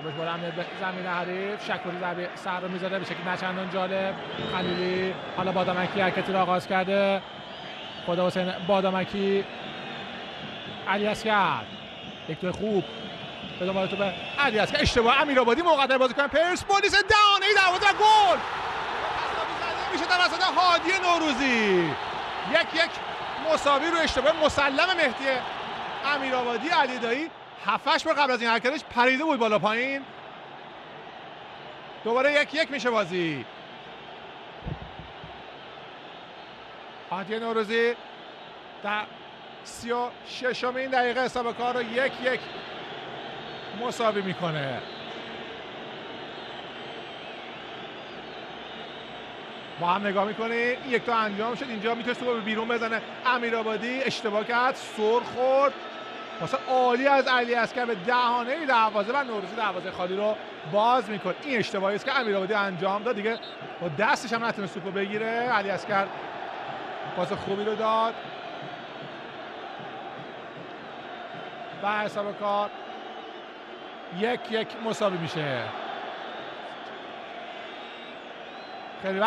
توپش بالا میاد به زمین حریف. شکوری ضربه سر رو میذاره به شکلی نچندان جالب. خلیلی حالا بادامکی حرکتی رو آغاز کرده. خدا حسین بادامکی، علیاصغر یک توی خوب به دنبال توپ علیاصغر، اشتباه امیرآبادی موقع بازیکن پرسپولیس دهانه دروازه و گل میشه توسط هادی نوروزی. 1-1 مساوی رو اشتباه مسلم مهدی امیرآبادی. علی دایی 7-8 بار قبل از این حرکتش پریده بود بالا پایین. دوباره 1-1 میشه بازی. هادی نوروزی در 36مین دقیقه حساب کار رو 1-1 مساوی میکنه. با هم نگاه میکنیم. یک تا انجام شد. اینجا میتونست تو به بیرون بزنه. امیرآبادی اشتباه کرد، سر خورد. واسه عالی از علیاصغر به دهانه دروازه و نوروزی دروازه خالی رو باز میکنه. این اشتباهی است که امیرآبادی انجام داد. دیگه با دستش هم نتونست توپو بگیره. علیاصغر پاس خوبی رو داد و حساب کار 1-1 مساوی میشه. خیلی